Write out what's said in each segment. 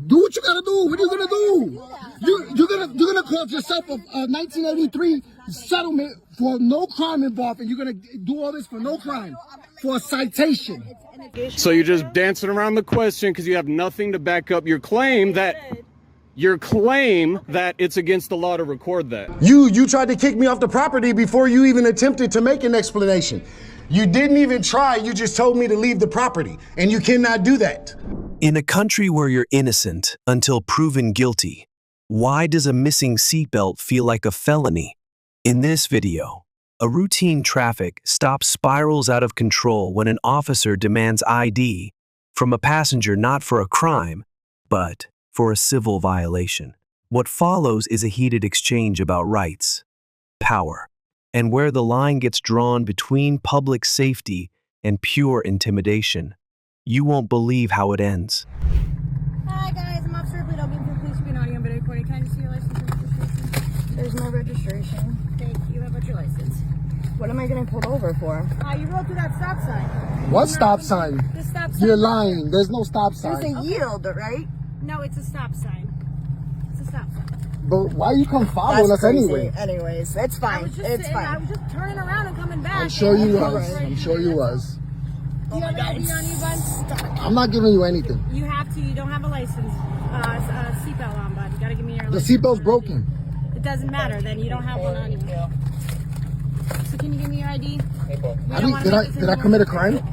Do what you gotta do. What are you gonna do? You're gonna call yourself a 1983 settlement for no crime involved, and you're gonna do all this for no crime, for a citation. So you're just dancing around the question because you have nothing to back up your claim that it's against the law to record that. You tried to kick me off the property before you even attempted to make an explanation. You didn't even try. You just told me to leave the property, and you cannot do that. In a country where you're innocent until proven guilty, why does a missing seatbelt feel like a felony? In this video, a routine traffic stop spirals out of control when an officer demands ID from a passenger not for a crime, but for a civil violation. What follows is a heated exchange about rights, power, and where the line gets drawn between public safety and pure intimidation. You won't believe how it ends. Hi guys, I'm Officer Ripley. I'll be for police being audio and video recording. Can I just see your license and registration? There's no registration. Thank you. How about your license? What am I getting pulled over for? You rode through that stop sign. What stop sign? The stop sign. You're lying. There's no stop sign. There's a yield, right? No, it's a stop sign. It's a stop sign. But why you come following us crazy. anyway? Anyways, it's fine. It's fine. I was just turning around and coming back. I'm sure you was. I'm sure you was. Do you have ID on you, bud? I'm not giving you anything. You have to. You don't have a license. Seatbelt on, bud. You gotta give me your The license. seatbelt's broken. It doesn't matter. Then you don't have one on you. So can you give me your ID? Did I commit a crime?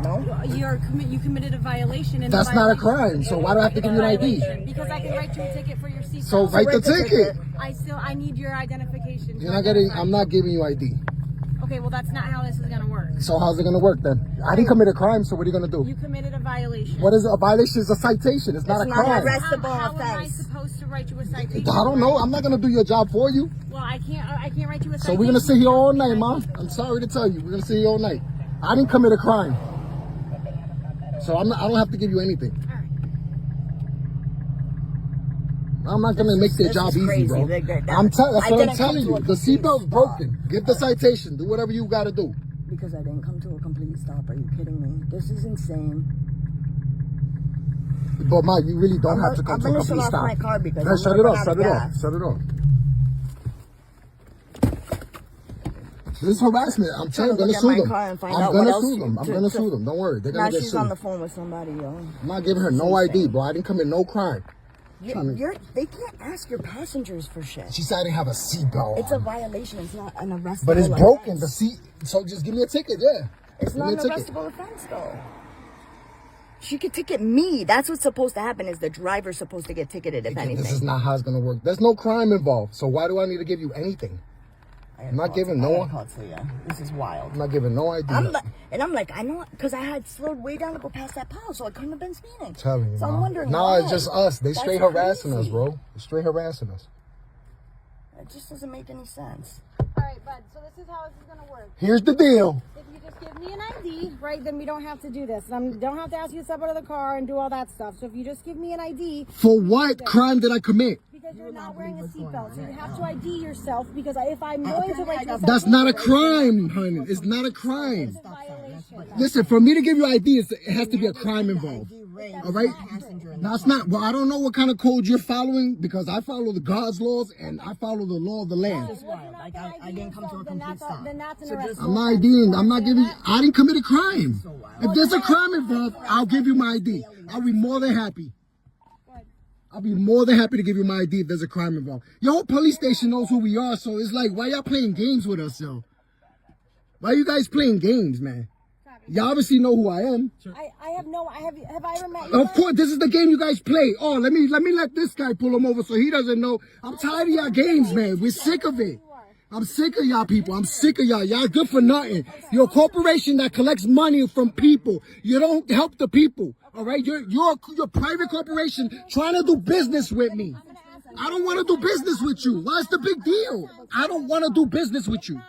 No. You committed a violation. And That's not a crime. So why do I have to give you an ID? Because I can write you a ticket for your seatbelt. So write the ticket. I need your identification. You're not getting. I'm not giving you ID. Okay, well that's not how this is gonna work. So how's it gonna work then? I didn't commit a crime. So what are you gonna do? You committed a violation. What is a violation? Is a citation. It's not a crime. Not an arrestable How am I offense. supposed to write you a citation? I don't know. I'm not gonna do your job for you. Well, I can't write you a citation. So we're gonna sit here all night, Mom. I'm sorry to tell you, we're gonna sit here all night. I didn't commit a crime, so I don't have to give you anything. All right. I'm not gonna make their job easy, bro. That's what I'm telling you. The seatbelt's broken. Get the citation. Do whatever you gotta do. Because I didn't come to a complete stop. Are you kidding me? This is insane. But Mike, you really don't have to come to a complete stop. My car because Let's shut it off. Shut it off. Shut it off. This is harassment. I'm telling you, I'm gonna sue them. I'm gonna sue them. I'm gonna sue them. Don't worry. They're gonna get sued. Now she's on the phone with somebody, yo. I'm not giving her no ID, bro. I didn't commit no crime. They can't ask your passengers for shit. She said I didn't have a seatbelt. It's a violation. It's not an arrestable. But it's broken. The seat. So just give me a ticket. Yeah. It's not an arrestable offense, though. She could ticket me. That's what's supposed to happen. Is the driver's supposed to get ticketed if anything? This is not how it's gonna work. There's no crime involved. So why do I need to give you anything? I'm not giving no one. This is wild. I'm not giving no idea. I'm like, I know, because I had slowed way down to go past that pile, so I couldn't have been speeding. Telling you, so I'm wondering. No, it's just us. They straight harassing us, bro. They're straight harassing us. It just doesn't make any sense. All right, bud. So this is how this is gonna work. Here's the deal. If you just give me an ID, right, then we don't have to do this. Don't have to ask you to step out of the car and do all that stuff. So if you just give me an ID. For what crime did I commit? Because you're not wearing a seatbelt, so you have to ID yourself. Because if I'm going to write you, that's not a crime, honey. It's not a crime. It's a violation. Listen, for me to give you ID, it has to be a crime involved. All right? Now it's not. Well, I don't know what kind of code you're following because I follow the God's laws and I follow the law of the land. I didn't come to a complete stop. Then that's an arrest. I'm not IDing. I'm not giving. I didn't commit a crime. If there's a crime involved, I'll give you my ID. I'll be more than happy. I'll be more than happy to give you my ID if there's a crime involved. Your whole police station knows who we are, so it's like, why y'all playing games with us, yo? Why you guys playing games, man? You obviously know who I am. I have no. Have I ever met you? Of course, this is the game you guys play. Oh, let me let this guy pull him over so he doesn't know. I'm tired of y'all games, man. We're sick of it. I'm sick of y'all people. I'm sick of y'all. Y'all good for nothing. You're a corporation that collects money from people. You don't help the people. All right? You're a private corporation trying to do business with me. I don't want to do business with you. What's the big deal? I don't want to do business with you.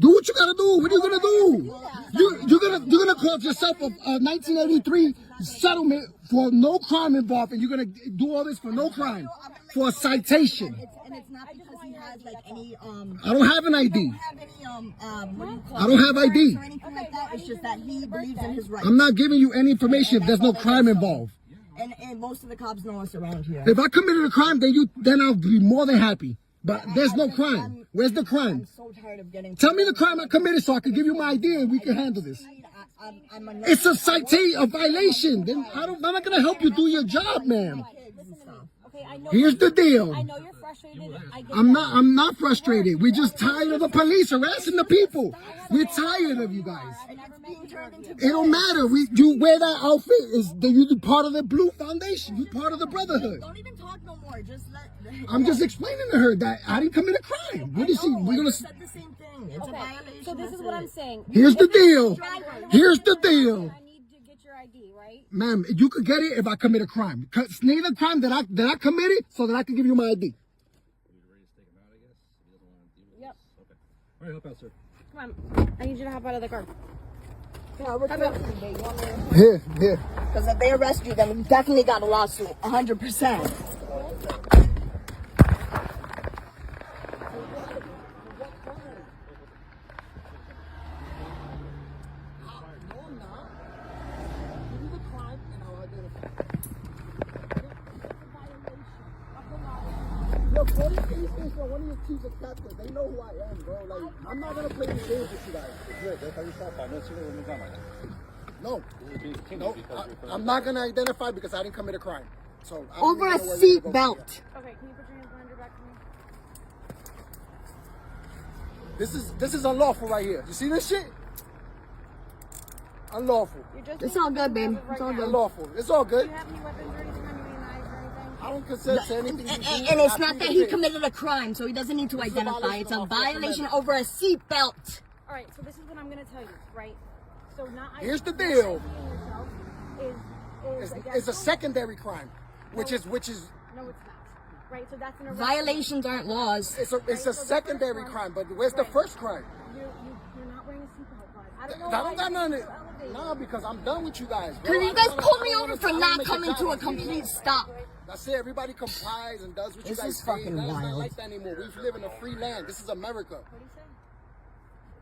Do what you gotta do. What are you gonna do? You're gonna call yourself a 1983 settlement for no crime involved, and you're gonna do all this for no crime, for a citation. And it's not because he has like any I don't have an ID. I don't have ID. Or anything like that. It's just that he believes in his rights. I'm not giving you any information if there's no crime involved. And most of the cops know us around here. If I committed a crime, then I'll be more than happy. But there's no crime. Where's the crime? I'm so tired of getting. Tell me the crime I committed so I can give you my idea and we can handle this. I'm a It's a citation, a violation. Then I'm not gonna help you do your job, ma'am. Okay, I know. Here's the deal. I know you're frustrated. I get I'm that. not frustrated. We're just tired of the police harassing the people. We're tired of you guys. It don't matter. You wear that outfit. You part of the Blue Foundation. You part of the Brotherhood. Don't even talk no more. Just let. I'm just explaining to her that I didn't commit a crime. What is she? We're gonna. said the same thing. It's a violation. So this is what I'm saying. Here's the deal. Here's the deal. I need to get your ID, right? Ma'am, you could get it if I commit a crime. Name the crime that I committed so that I can give you my ID. Yep. All right, help out, sir. Come on. I need you to hop out of the car. Here. Because if they arrest you, then we definitely got a lawsuit. 100%. Look, one of your chiefs of captains, they know who I am, bro. Like, I'm not gonna play these games with you guys. No, I'm not gonna identify because I didn't commit a crime. So I don't Over a even know where we're seat gonna go belt. Okay, can you put your hands behind your back for me? This is unlawful right here. You see this shit? Unlawful. It's all good, babe. It's all good. Unlawful. It's all Do good. you have any weapons or anything on your knives or anything? I don't consent to anything. you do. And it's not After that you he did. committed a crime, so he doesn't need to This is a identify. violation It's a of our First violation Amendment. over a seat belt. All right, so this is what I'm going to tell you, right? So not Here's the not deal. IDing yourself is It's against a the- secondary crime, which is No, it's not. Right, so that's an arrest. Violations aren't laws. it's a secondary crime. But where's the first crime? You're not wearing a seatbelt, bud. I don't know I why don't got you none. feel elevated. Nah, because I'm done with you guys. Bro. Because you I guys don't pulled wanna- me I don't over wanna- for I don't not make coming to a challenge. complete stop. That's it. Everybody complies and does what This you guys is fucking say. It's not wild. like that anymore. We live in a free land. This is America. What do you say?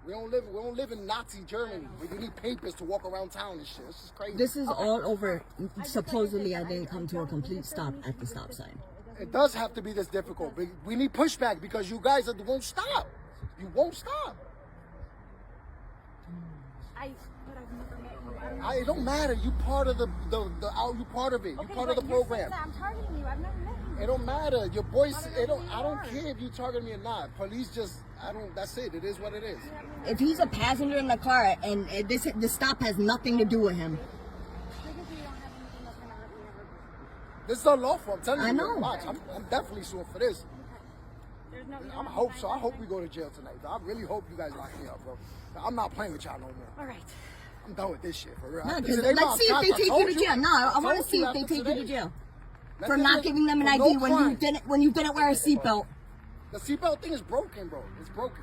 We don't live in Nazi Germany where you need papers to walk around town and shit. This is crazy. This is all over. Supposedly, I didn't come to a complete stop at the stop sign. It does have to be this difficult. We need pushback because you guys won't stop. You won't stop. But I've never met you. I don't know. It don't matter. You part of you part of it. You Okay, part of but the you're saying program. that I'm targeting you. I've never met you. It don't matter. Your voice. I don't care if you target me or not. Police just. I don't. That's it. It is what it is. If he's a passenger in the car and the stop has nothing to do with him, Technically, you don't have anything that's gonna hurt me ever. This is unlawful. I'm telling you. I know. Watch. I'm definitely suing for this. There's no. I hope so. I hope we go to jail tonight. I really hope you guys lock me up, bro. I'm not playing with y'all no more. All right. I'm done with this shit for real. no, Today, let's see if they I take told you to jail. No, I want to told see you if they after take you to today. jail Let for them not just- giving them an for ID no when crime. you didn't wear a seatbelt. The seatbelt thing is broken, bro. It's broken.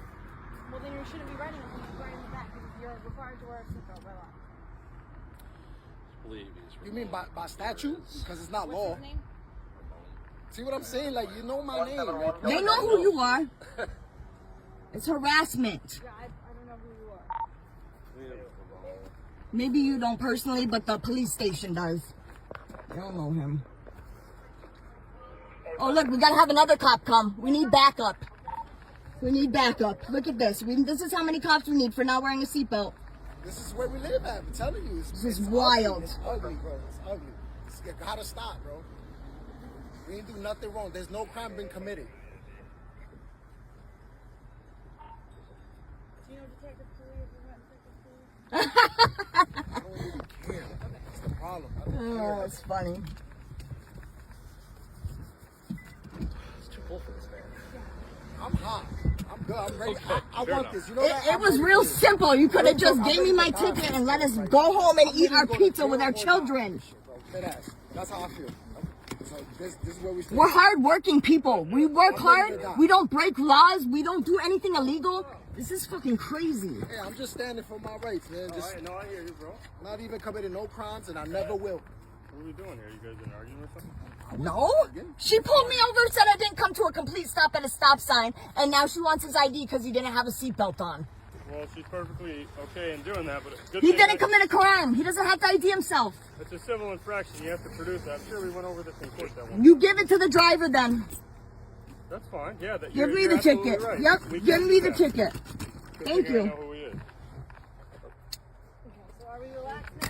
Well, then you shouldn't be riding it. You should be riding it back because you're required to wear a seatbelt by law. You mean by statute? Because it's not law. What's his name? See what I'm saying? Like, you know my name. Like, They know who you are. It's harassment. Yeah, I don't know who you are. Maybe you don't personally, but the police station does. I don't know him. Oh, look, we gotta have another cop come. We need backup. We need backup. Look at this. This is how many cops we need for not wearing a seatbelt. this is where we live at. I'm telling you. This is it's wild. Ugly. It's ugly, bro. It's ugly. You gotta stop, bro. We ain't do nothing wrong. There's no crime been committed. Do you know Detective Cooley? Have you met Detective Cooley? I don't really care. That's the problem. I don't Oh, care. it's funny. It's too cold for this, man. I'm hot. I'm good. I'm ready. I want this. You know that? It was real simple. You could have just gave me my ticket and let us go home and eat our pizza with our children. Deadass. That's how I feel. So this is where we stand. We're hardworking people. We work hard. We don't break laws. We don't do anything illegal. This is fucking crazy. Hey, I'm just standing for my rights, man. Just No, I hear you, bro. not even committing no crimes, and I never will. What are we doing here? You guys been arguing or something? No. She pulled me over and said I didn't come to a complete stop at a stop sign, and now she wants his ID because he didn't have a seatbelt on. Well, she's perfectly okay in doing that, but good He thing didn't that- commit a crime. He doesn't have to ID himself. It's a civil infraction. You have to produce that. I'm sure we went over this in court that one. You give it to the driver then. That's fine. Yeah, that, Give me you're the absolutely ticket. right. Yep, We give can me do the that. ticket. Good Thank thing I you. know who he is. So are we relaxed now?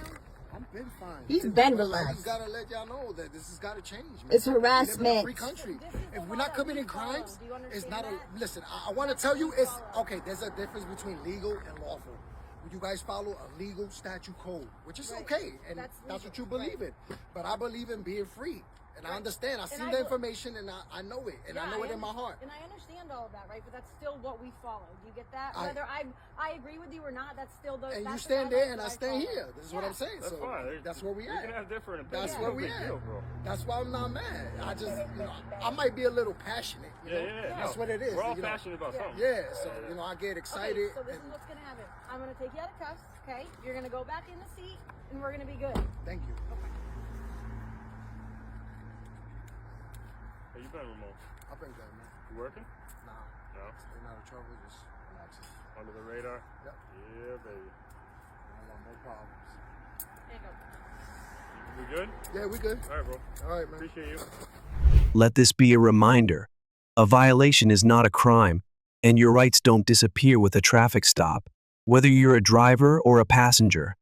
I've been fine. He's been I relaxed. just gotta let y'all know that this has gotta change, man. It's We live in a harassment. free country. This is If the we're law not committing that we follow. crimes, Do you it's understand not a. that? Listen, I want to tell you, it's okay. There's a difference between legal and lawful. You guys follow a legal statute code, which is okay, and That's that's what you legal, believe in. But I believe in being free, and I understand. I've seen I the be- information, and I know it, and I know it in my heart. And I understand all of that, right? But that's still what we follow. Do you get that? I- Whether I agree with you or not, that's still the. And you that's the stand there, guidelines and I that stand follow. here. This is what I'm saying. That's So fine. that's where we We at. can have different opinions. That's No where we big at. deal, bro. That's why I'm not mad. I just, I might be a little passionate. You know? Yeah. That's no. what it is. We're all you know? passionate about something. Yeah, so I get Okay, excited. so this is and what's gonna happen. I'm gonna take you out of cuffs. Okay, you're gonna go back in the seat, and we're gonna be good. thank you. Hey, you been remote. I've been good, man. You working? Nah, No. staying out of trouble, just relaxing. Under the radar? Yep. Yeah, baby. I don't want no problems. There you go. We good? Yeah, we good. All right, bro. All right, man. Appreciate you. Let this be a reminder. A violation is not a crime, and your rights don't disappear with a traffic stop. Whether you're a driver or a passenger,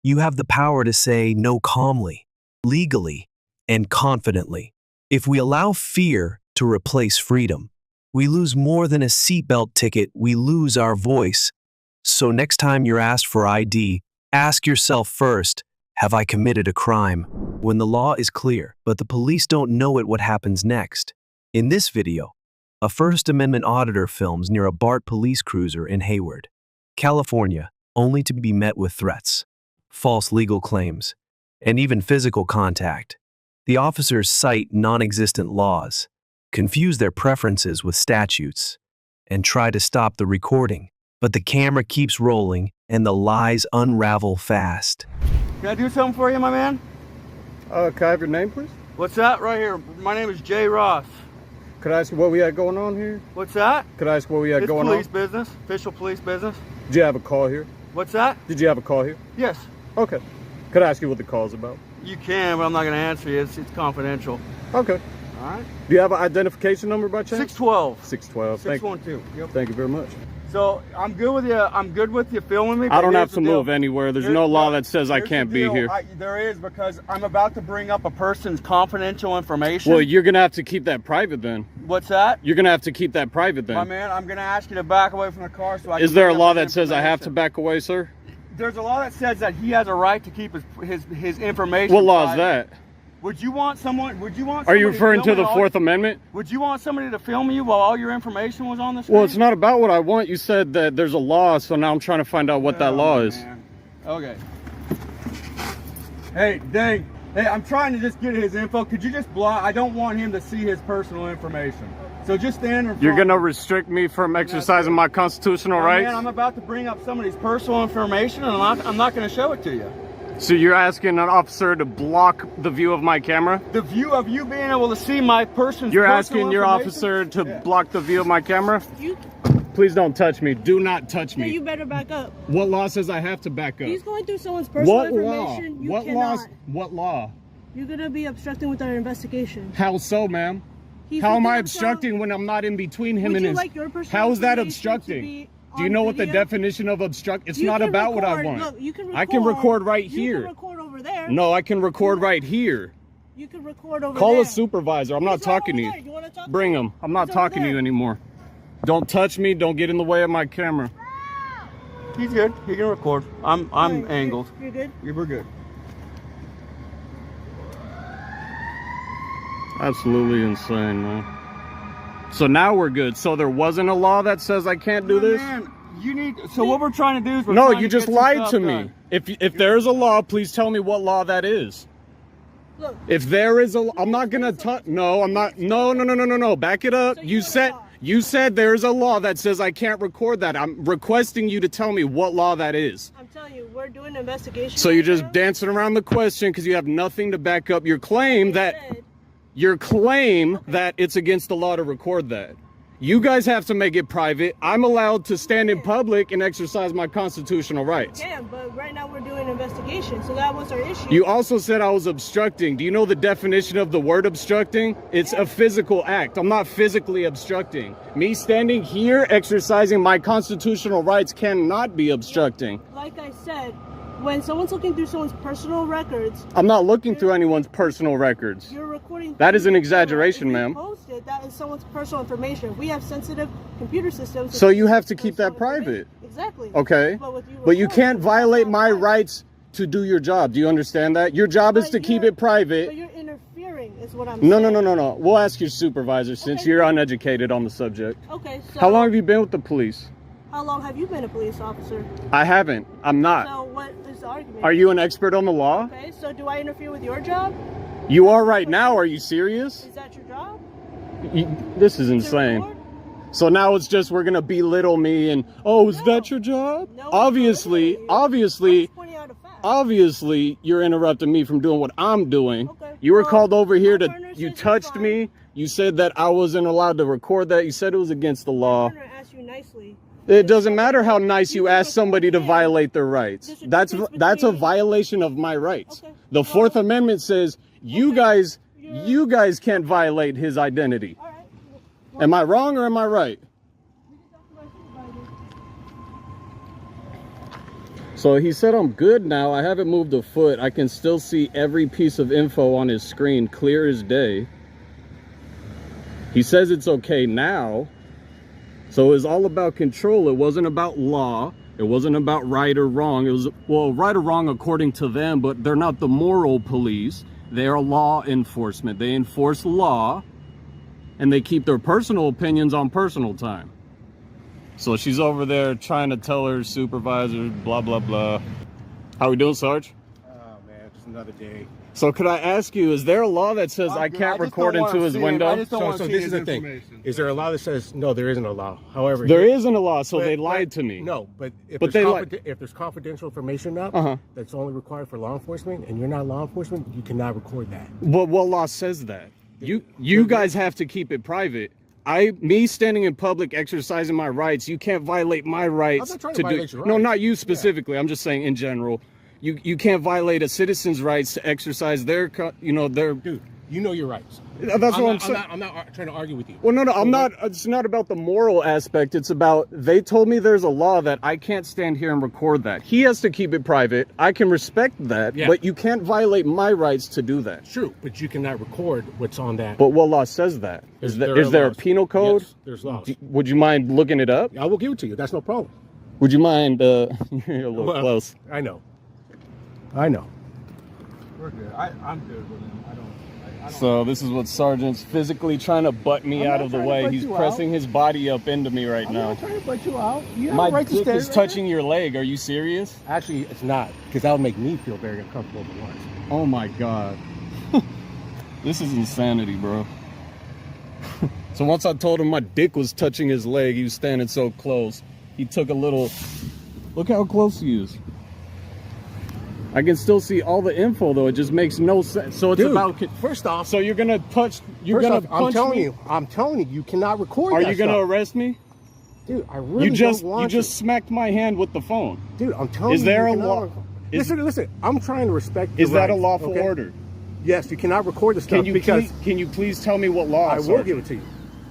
you have the power to say no calmly, legally, and confidently. If we allow fear to replace freedom, we lose more than a seatbelt ticket, we lose our voice. So next time you're asked for ID, ask yourself first, have I committed a crime? When the law is clear, but the police don't know it, what happens next? In this video, a First Amendment auditor films near a BART police cruiser in Hayward, California, only to be met with threats, false legal claims, and even physical contact. The officers cite non-existent laws, confuse their preferences with statutes, and try to stop the recording. But the camera keeps rolling and the lies unravel fast. Can I do something for you, my man? Can I have your name, please? What's that right here? My name is Jay Ross. Could I ask you what we had going on here? What's that? Could I ask what we had It's going police on? business, official police business. Did you have a call here? What's that? Did you have a call here? Yes, Okay. Could I ask you what the call's about? you can, but I'm not going to answer you. It's confidential. Okay. All right. Do you have an identification number by chance? 612. 612. Thank you. 612. Yep. Thank you very much. So I'm good with you. I'm good with you filming me. I but don't have here's to the deal. move anywhere. There's Here's- no law that says I here's can't the be deal. here. There is, because I'm about to bring up a person's confidential information. Well, you're going to have to keep that private then. What's that? You're going to have to keep that private My then. man, I'm going to ask you to back away from the car so I can Is there a bring up law his that says I have to information. back away, sir? There's a law that says that he has a right to keep his information. What law is private. that? Would you want someone? Would you want? Are you somebody referring to filming the all- Fourth Amendment? Would you want somebody to film you while all your information was on the screen? Well, it's not about what I want. You said that there's a law, so now I'm trying to find out what that Oh, law is. man. Okay. Hey, dang. Hey, I'm trying to just get his info. Could you just block? I don't want him to see his personal information. So just stand in front. You're going to restrict me from exercising my constitutional Oh, rights? man, I'm about to bring up somebody's personal information, and I'm not going to show it to you. So you're asking an officer to block the view of my camera? The view of you being able to see my person's You're personal asking your information? officer to Yeah. block the view of my camera? You, Please don't touch me. Do not touch you me. better back up. What law says I have to back up? He's going through someone's personal What law? information. You What cannot. law? What law? You're gonna be obstructing with our investigation. How so, ma'am? He's How am I looking up obstructing when I'm not in between him Would and you his? like your personal How is that information to obstructing? be Do you on know what the video? definition of obstruct? It's You not can about what I record. want. Look, you can record. I can record right You here. can record over there. No, I can record right here. You can record over Call there. a supervisor. I'm not He's right talking to over you. there. You wanna talk to Bring him. I'm not He's over talking to you there. anymore. Don't touch me. Don't get in the way of my camera. He's good. He can record. I'm Alright, angled. You're good. We're good. Absolutely insane, man. So now we're good. So there wasn't a law that says I can't do this? Man, you need. So what we're trying to do is No, you just lied to me. If there's a law, please tell me what law that is. Look. If there is a, I'm not gonna touch. No, I'm not. No. Back it up. So You you're said the law. you said there's a law that says I can't record that. I'm requesting you to tell me what law that is. I'm telling you, we're doing an investigation. So you're right just now. dancing around the question because you have nothing to back up your claim Like I that said, your claim that it's against the law to record that. You guys have to make it private. I'm allowed to stand in public and exercise my constitutional rights. You can, but right now we're doing an investigation, so that was our issue. You also said I was obstructing. Do you know the definition of the word obstructing? It's a physical act. I'm not physically obstructing. Me standing here exercising my constitutional rights cannot be obstructing. Like I said, when someone's looking through someone's personal records, I'm not looking through anyone's personal records. you're recording. That is an exaggeration, ma'am. Posted, that is someone's personal information. We have sensitive computer systems. So you have to keep that private. Exactly. Okay. But you can't violate my rights to do your job. Do you understand that? Your job is to keep it private. But you're interfering, is what I'm No, saying. no. We'll ask your supervisor since Okay. you're uneducated on the subject. Okay, so. How long have you been with the police? How long have you been a police officer? I haven't. I'm not. So what is the argument? Are you an expert on the law? Okay, so do I interfere with your job? You are right now. Are you serious? Is that your job? This is To insane. record? So now it's just we're gonna belittle me and is that your job? No, Obviously, I'm just pointing out a fact. obviously, you're interrupting me from doing what I'm doing. Okay. You were Well, called over here my to. partner You says it's touched fine. me. You said that I wasn't allowed to record that. You said it was against the law. I'm gonna ask you nicely. It doesn't matter how nice you ask somebody to violate their rights. There's a That's difference a between- violation of my rights. Okay. The Well, Fourth Amendment says you okay. guys can't violate his identity. All right. Am I wrong or am I right? So he said I'm good now. I haven't moved a foot. I can still see every piece of info on his screen clear as day. He says it's okay now. So it was all about control. It wasn't about law. It wasn't about right or wrong. It was, well, right or wrong according to them, but they're not the moral police. They're law enforcement. They enforce law and they keep their personal opinions on personal time. So she's over there trying to tell her supervisor, blah, blah, blah. How we doing, Sarge? Oh, man, just another day. So could I ask you, is there a law that says I can't record into his window? So this is the thing. Is there a law that says, no, there isn't a law. However, There isn't a law, so they lied to me. No, but if But there's confidential information up Uh-huh. that's only required for law enforcement and you're not law enforcement, you cannot record that. What law says that? You guys have to keep it private. Me standing in public exercising my rights, you can't violate my rights I'm not trying to to do. violate your No, rights. not you specifically. I'm just saying in general. You can't violate a citizen's rights to exercise their. Dude, you know your rights. That's what I'm saying. I'm not trying to argue with you. Well, no, I'm not. It's not about the moral aspect. It's about they told me there's a law that I can't stand here and record that. He has to keep it private. I can respect that, Yeah. but you can't violate my rights to do that. True, but you cannot record what's on that. But what law says that? Is there a laws. penal code? Yes, there's laws. Would you mind looking it up? I will give it to you. That's no problem. Would you mind? You're a little Well, close. I know. I know. We're good. I'm good with him. I don't. So this is what Sergeant's physically trying to butt me I'm out not of the trying to way. butt He's you pressing his body up into me right I'm now. not trying to butt you out. You have My a right to dick stay is right touching your leg. Are you serious? there. Actually, it's not, because that would make me feel very uncomfortable at once. Oh my god. This is insanity, bro. So once I told him my dick was touching his leg, he was standing so close. He took a little. Look how close he is. I can still see all the info though. It just makes no sense. So it's Dude, about. first off, So you're gonna punch. You're first gonna off, punch me. I'm telling you, you cannot record Are that you gonna stuff. arrest me? Dude, I really You just don't want smacked my hand with the phone. to. Dude, I'm telling Is you. there you a cannot law- record. is- Listen, I'm trying to respect Is your that a rights, lawful okay? order? Yes, you cannot record the stuff Can you because please tell me what law? I will Sergeant? give it to you.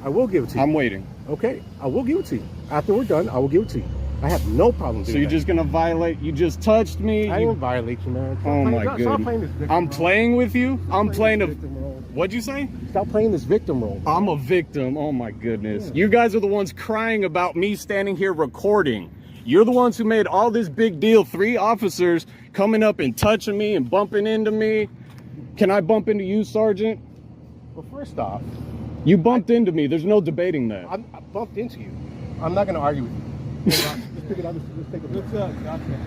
I will give it to you. I'm waiting. Okay, I will give it to you. After we're done, I will give it to you. I have no problem So doing you're that. just gonna violate? You just touched me. I didn't violate you, man. Stop Oh playing- my stop goodness. playing this victim I'm role. playing with you. I'm playing a. Victim role. What'd you say? Stop playing this victim role. I'm a victim. Oh my goodness. You guys are the ones crying about me standing here recording. You're the ones who made all this big deal. 3 officers coming up and touching me and bumping into me. Can I bump into you, Sergeant? Well, first off, You bumped into me. There's no debating that. I bumped into you. I'm not going to argue with you. Let's pick it up. Let's take it away.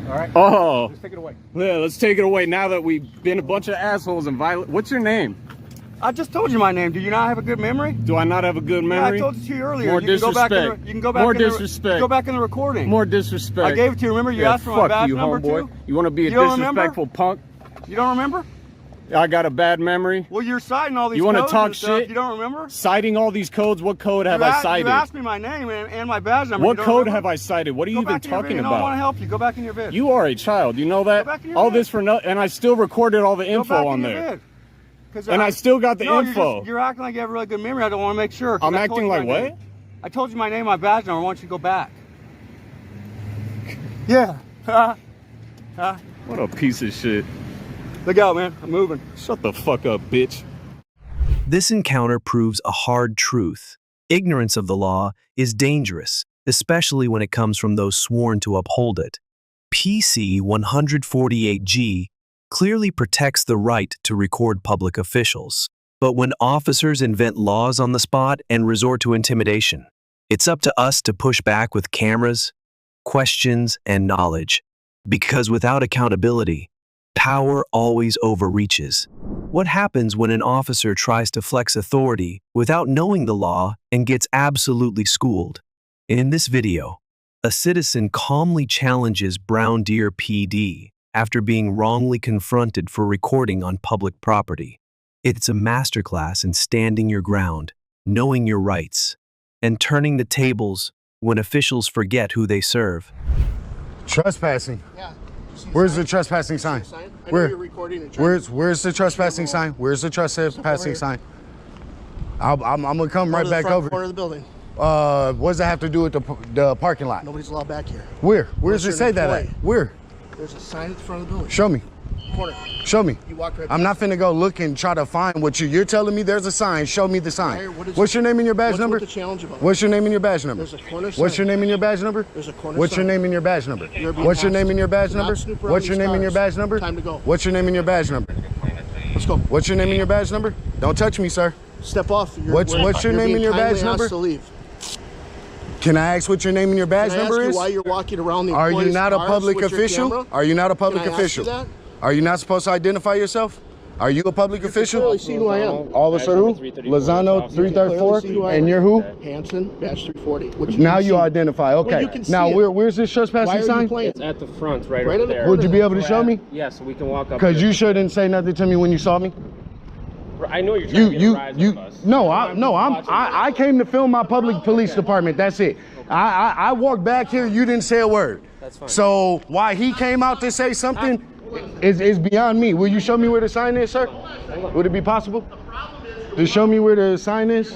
All right? Oh, Let's take it away. yeah, let's take it away now that we've been a bunch of assholes and violent. What's your name? I just told you my name. Do you not have a good memory? Do I not have a good memory? Yeah, I told it to you earlier. More you can go back in disrespect. the, you can go back More in the, disrespect. Go back in the recording. More disrespect. I gave it to you. Remember, you Yeah, asked for my fuck badge you, number homeboy. too. You want to be a You don't remember? disrespectful punk? You don't remember? I got a bad memory. Well, you're citing all these. You want to codes talk and stuff. shit? You don't remember? Citing all these codes. What code have I cited? You asked me my name and my badge number. What code have I cited? What are you even talking about? I don't want to about? help you. Go back in your vid. You are a child. You know Go back in that? your All vid. this for no, and I still recorded all the Go back info on in your there. vid. 'Cause And I still got the info. You're acting like you have a really good memory. I don't want to make sure. 'Cause I'm I told acting you like my what? name. I told you my name, my badge number. I want you to go back. Yeah. What a piece of shit. Look out, man. I'm moving. Shut the fuck up, bitch. This encounter proves a hard truth. Ignorance of the law is dangerous, especially when it comes from those sworn to uphold it. PC 148G clearly protects the right to record public officials. But when officers invent laws on the spot and resort to intimidation, it's up to us to push back with cameras, questions, and knowledge. Because without accountability, power always overreaches. What happens when an officer tries to flex authority without knowing the law and gets absolutely schooled? In this video, a citizen calmly challenges Brown Deer PD after being wrongly confronted for recording on public property. It's a masterclass in standing your ground, knowing your rights, and turning the tables when officials forget who they serve. Trespassing. Yeah. Where's the trespassing sign? I know Where? you're recording and trying Where's the trespassing sign? Where's the trespassing sign? I'm gonna come right back over. corner of the building. What does that have to do with the parking lot? Nobody's allowed back here. Where? Where does it Unless say you're that an at? employee. Where? There's a sign at the front of the building. Show me. Corner. Show me. You walk right I'm not past finna go look and try to find what you're telling me. There's a sign. Show me the sign. Why- what is- What's your name and your badge What's number? the challenge about? What's your name and your badge number? There's a corner What's sign. your name and your badge number? There's a corner What's your sign. name and your badge number? You're being What's your name asked and your badge to not number? snoop around What's your these name and your cars. badge number? Time to go. What's your name and your badge number? Let's go. What's your name and your badge number? Don't touch me, sir. Step off. What's your name and your badge number? To leave. Can I ask what your name and your badge Can I ask number you is? why you're walking around the Are you employees' not a cars public with your official? camera? Are you not a public Can I ask you official? that? Are you not supposed to identify yourself? Are you a public official? Clearly see who I am. Officer who? Lozano 334. Clearly see who I And am. you're who? Hanson, badge 340. Which Now can you see. identify. Okay. you can see Now it. where's this Why trespassing are you sign? playing? It's at the front, right, Right over in the there. corner. Would you be able to show me? Yeah, so we can walk up. Because there. you shouldn't say nothing to me when you saw me. I know you're trying to get a rise with us. No, I came to film my public police department. That's it. I walked back here. You didn't say a word. That's fine. So why he came out to say something is beyond me. Will you show me where the sign is, sir? Would it be possible to show me where the sign is?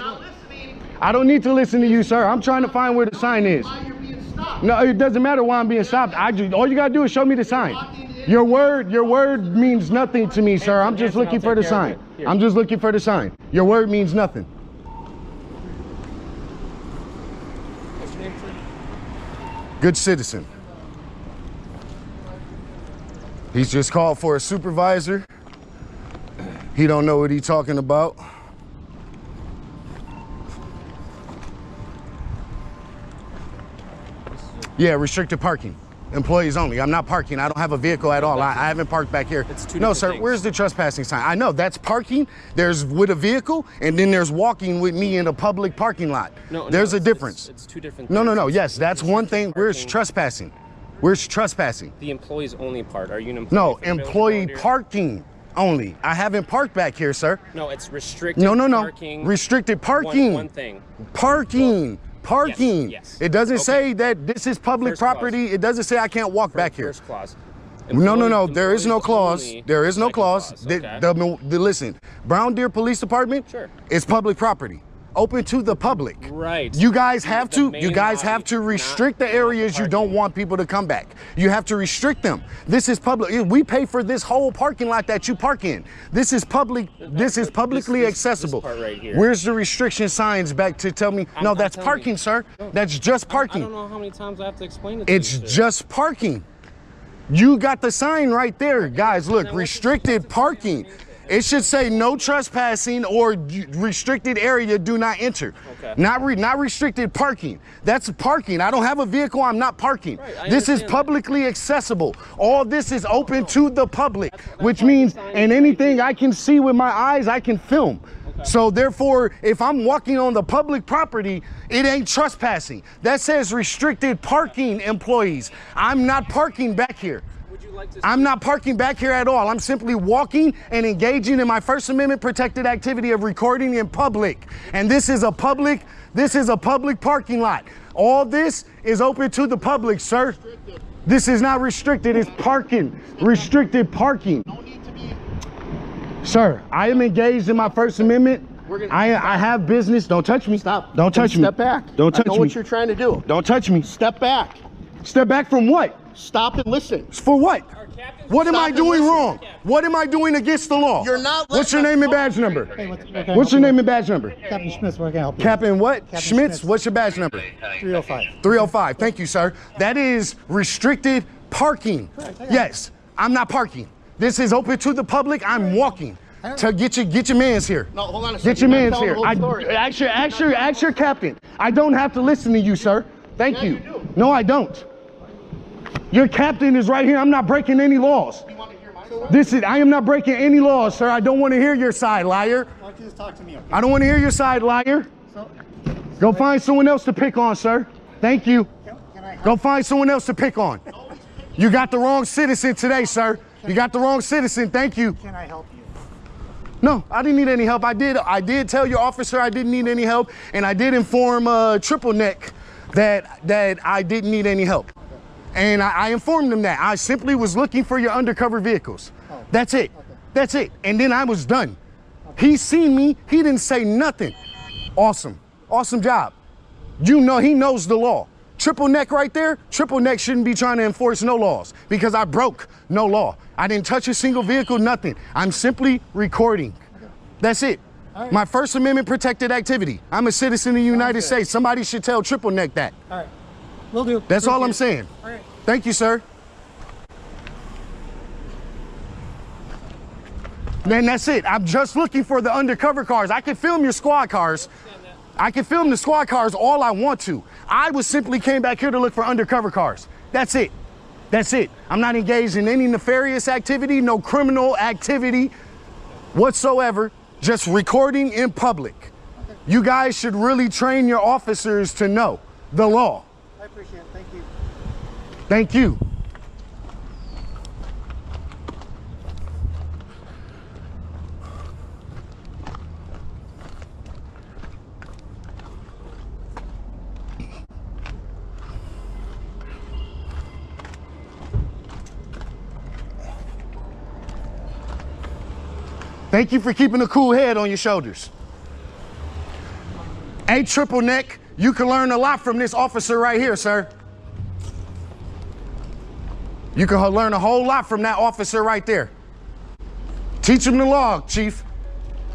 I don't need to listen to you, sir. I'm trying to find where the sign is. No, it doesn't matter why I'm being stopped. All you gotta do is show me the sign. Your word means nothing to me, sir. I'm just looking for the sign. I'm just looking for the sign. Your word means nothing. What's your name, sir? Good citizen. He's just called for a supervisor. He don't know what he's talking about. Yeah, restricted parking. Employees only. I'm not parking. I don't have a vehicle at all. I haven't parked back here. It's two No, different sir. things. Where's the trespassing sign? I know that's parking. There's with a vehicle, and then there's walking with me in a public parking lot. There's a difference. It's two different No. things. Yes, that's one thing. Where's Parking. trespassing? Where's trespassing? The employees only part. Are you an employee? No, for the village employee around here? parking only. I haven't parked back here, sir. No, it's restricted. No. Parking. Restricted parking. One thing. Parking. Parking. Yes. It doesn't Okay. say that this is public First clause. property. It doesn't say I can't walk back here. First clause. No. There is no clause. Employees There is no only. clause. Second clause, okay. Listen, Brown Deer Police Department Sure. is public property, open to the public. Right. You guys have The to. main You guys body, have to not- restrict the not areas you don't parking. want people to come back. You have to restrict them. This is public. We pay for this whole parking lot that you park in. This is public. This is publicly accessible. part right here. Where's the restriction signs back to tell me? No, I'm that's telling parking, you. sir. That's just I parking. don't know how many times I have to explain it to It's you, sir. just parking. You got the sign right there. Guys, look, restricted parking. It should say no trespassing or restricted area, do not enter. Okay. Not restricted parking. That's parking. I don't have a vehicle, I'm not parking. Right, I This is understand that. publicly accessible. All this is open to the public, which means, and anything I can see with my eyes, I can film. So therefore, if I'm walking on the public property, it ain't trespassing. That says restricted parking, employees. I'm not parking back here. like to I'm not parking back here at all. I'm simply walking and engaging in my First Amendment protected activity of recording in public. And this is a public parking lot. All this is open to the public, sir. This is not restricted, it's parking. Restricted parking. Sir, I am engaged in my First Amendment. I have business. Don't touch me. Stop. Don't touch me. Step back. Don't touch me. I know what you're trying to do. Don't touch me. Step back. Step back from what? Stop and listen. For what? What am Stop I and doing listen. what's What am I doing against the law? You're not. What's your name and badge number? Hey, What's your name and badge number? Captain Schmitz, where can I help you? Captain what? Captain Schmitz. Schmitz. What's your badge number? 305. 305. Thank you, sir. That is restricted parking. Yes, I'm not parking. This is open to the public. I'm walking. To get your man's here. No, hold on a second. Get your You're man's not here. telling the whole story. Ask your captain. I don't have to listen to you, sir. Thank Yeah, you. you do. No, I don't. Your captain is right here. I'm not breaking any laws. You want to hear my side? I am not breaking any laws, sir. I don't want to hear your side, liar. Why don't you just talk to me, okay? I don't want to hear your side, liar. Go find someone else to pick on, sir. Thank you. Can I help? Go find someone else to pick on. You got the wrong citizen today, sir. You got the wrong citizen. Thank you. Can I help you? No, I didn't need any help. I did tell your officer I didn't need any help, and I did inform Triple Neck that I didn't need any help. And I informed them that. I simply was looking for your undercover vehicles. Oh. That's it. Okay. That's it. And then I was done. He seen me. He didn't say nothing. Awesome. Awesome job. You know, he knows the law. Triple Neck right there, Triple Neck shouldn't be trying to enforce no laws because I broke no law. I didn't touch a single vehicle, nothing. I'm simply recording. That's it. Right. My First Amendment protected activity. I'm a citizen of the United States. Somebody should tell Triple Neck that. All right. Will do. That's all I'm Appreciate saying. it. All right. Thank you, sir. Man, that's it. I'm just looking for the undercover cars. I can film your squad cars. I can film the squad cars all I want to. I was simply came back here to look for undercover cars. That's it. That's it. I'm not engaged in any nefarious activity, no criminal activity whatsoever, just recording in public. Okay. You guys should really train your officers to know the law. I appreciate it. Thank you. Thank you. Thank you for keeping a cool head on your shoulders. Hey, Triple Neck, you can learn a lot from this officer right here, sir. You can learn a whole lot from that officer right there. Teach him the law, Chief.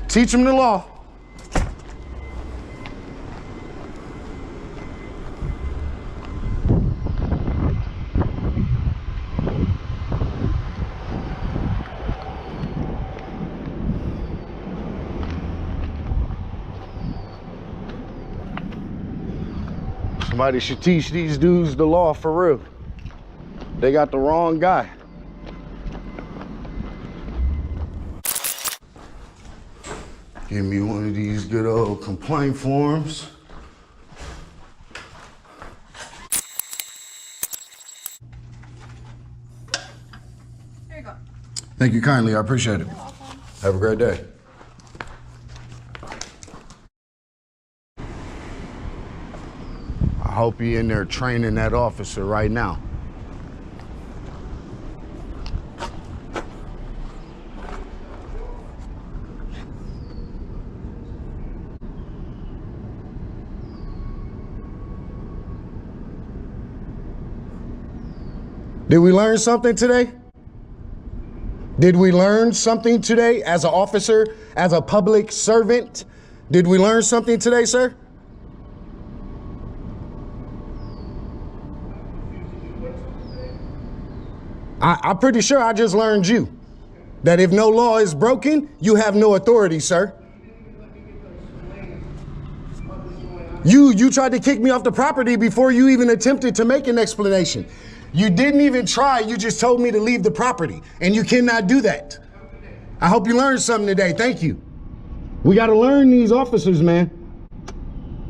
Teach him the law. Somebody should teach these dudes the law for real. They got the wrong guy. Give me one of these good old complaint forms. There you go. Thank you kindly, I appreciate it. Have a great day. I hope you're in there training that officer right now. Did we learn something today? Did we learn something today as an officer, as a public servant? Did we learn something today, sir? I'm pretty sure I just learned you. That if no law is broken, you have no authority, sir. You tried to kick me off the property before you even attempted to make an explanation. You didn't even try, you just told me to leave the property, and you cannot do that. I hope you learned something today, thank you. We gotta learn these officers, man.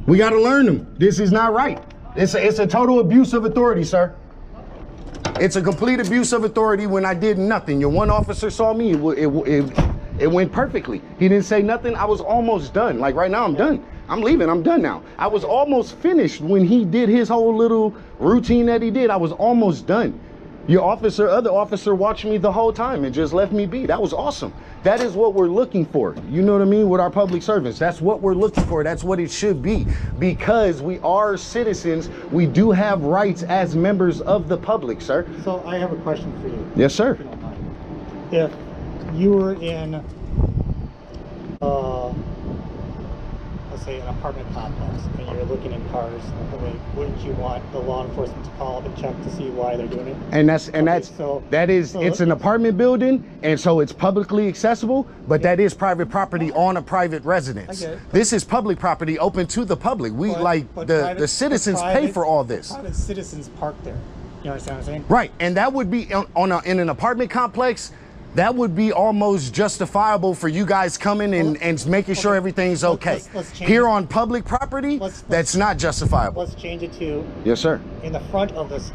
We gotta learn them. This is not right. It's a total abuse of authority, sir. It's a complete abuse of authority when I did nothing. Your one officer saw me, it went perfectly. He didn't say nothing. I was almost done. Like right now, I'm done. I'm leaving. I'm done now. I was almost finished when he did his whole little routine that he did. I was almost done. Your other officer watched me the whole time and just left me be. That was awesome. That is what we're looking for. You know what I mean? With our public servants, that's what we're looking for. That's what it should be. Because we are citizens, we do have rights as members of the public, sir. So I have a question for you. Yes, sir. If you were in, let's say an apartment complex, and you're looking in cars, wouldn't you want the law enforcement to call up and check to see why they're doing it? And it's an apartment building, and so it's publicly accessible, but that is private property on a private residence. This is public property open to the public. The citizens pay for all this. Private citizens park there. You understand what I'm saying? Right, and that would be in an apartment complex. That would be almost justifiable for you guys coming and making sure everything's okay. Here on public property, that's not justifiable. Let's change it to. Yes, sir. In the front of this,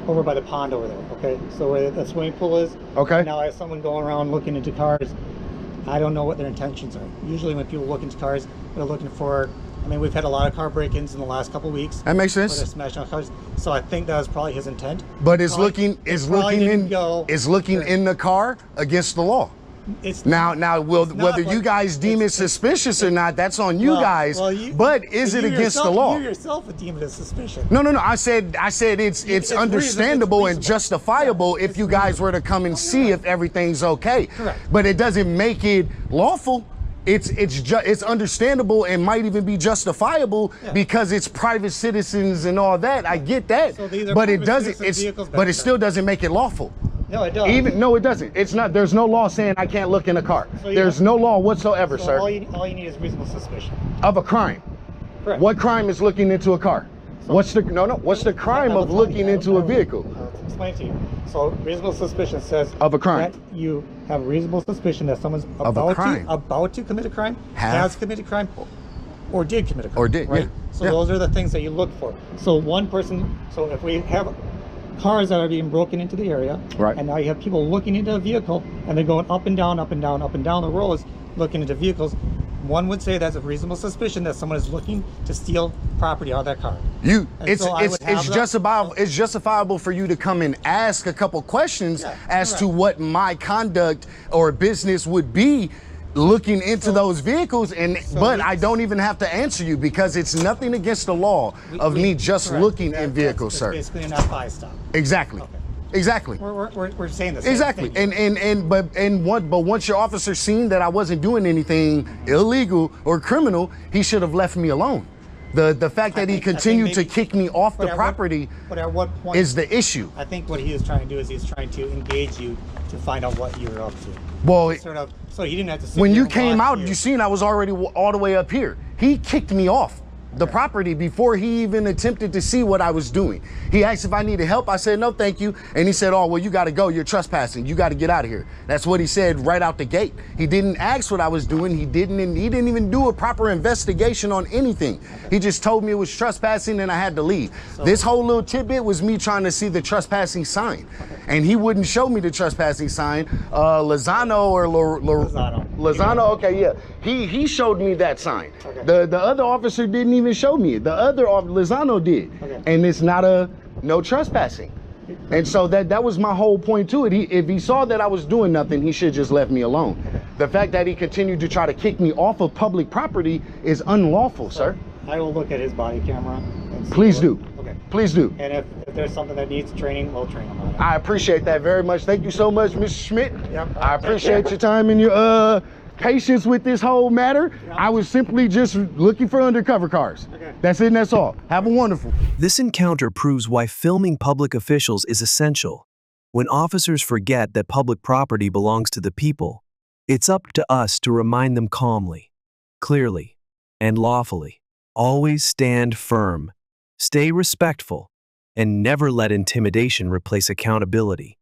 over by the pond over there. Okay, so where the swimming pool is. Okay. Now I have someone going around looking into cars. I don't know what their intentions are. Usually when people look into cars, they're looking for. I mean, we've had a lot of car break-ins in the last couple of weeks. That makes sense. Where they're smashing on cars. So I think that was probably his intent. But it's looking in the car against the law. Whether you guys deem it suspicious or not, that's on you guys. But is it against the law? You yourself would deem it as suspicious. No. I said it's understandable and justifiable if you guys were to come and see if everything's okay. Correct. But it doesn't make it lawful. It's understandable and might even be justifiable because it's private citizens and all that. I get that, but it doesn't. But it still doesn't make it lawful. No, it doesn't. No, it doesn't. It's not. There's no law saying I can't look in a car. There's no law whatsoever, sir. All you need is reasonable suspicion of a crime. Correct. What crime is looking into a car? What's the crime of looking into a vehicle? I'll explain to you. So reasonable suspicion says of a crime. That you have reasonable suspicion that someone's about to commit a crime, has committed a crime, or did commit a crime. Or did, right? yeah. So those are the things that you look for. So so if we have cars that are being broken into the area, right, and now you have people looking into a vehicle, and they're going up and down, up and down, up and down the roads, looking into vehicles, one would say that's a reasonable suspicion that someone is looking to steal property out of that car. It's justifiable for you to come and ask a couple questions as to what my conduct or business would be looking into those vehicles, but I don't even have to answer you because it's nothing against the law of me just looking in vehicles, sir. Basically an F5 stop. Exactly. Okay. Exactly. We're saying this. Exactly. But once your officer seen that I wasn't doing anything illegal or criminal, he should have left me alone. The fact that he continued to kick me off the property is the issue. I think what he is trying to do is he's trying to engage you to find out what you're up to. Well, so he didn't have to sit when there you and came watch out, you. you seen I was already all the way up here. He kicked me off the property before he even attempted to see what I was doing. He asked if I needed help. I said, no, thank you. And he said, oh, well, you got to go. You're trespassing. You got to get out of here. That's what he said right out the gate. He didn't ask what I was doing. He didn't even do a proper investigation on anything. He just told me it was trespassing and I had to leave. This whole little tidbit was me trying to see the trespassing sign. And he wouldn't show me the trespassing sign. Lozano, okay, yeah. He showed me that sign. Okay. The other officer didn't even show me it. The other Lozano did. Okay. And it's not no trespassing. And so that was my whole point to it. If he saw that I was doing nothing, he should just left me alone. Okay. The fact that he continued to try to kick me off of public property is unlawful, sir. I will look at his body camera. And see Please do. Okay. Please do. And if there's something that needs training, we'll train him on it. I appreciate that very much. Thank you so much, Mr. Schmidt. Yep. I appreciate your time and your patience with this whole matter. Yep. I was simply just looking for undercover cars. Okay. That's it and that's all. Have a wonderful. This encounter proves why filming public officials is essential. When officers forget that public property belongs to the people, it's up to us to remind them calmly, clearly, and lawfully. Always stand firm, stay respectful, and never let intimidation replace accountability.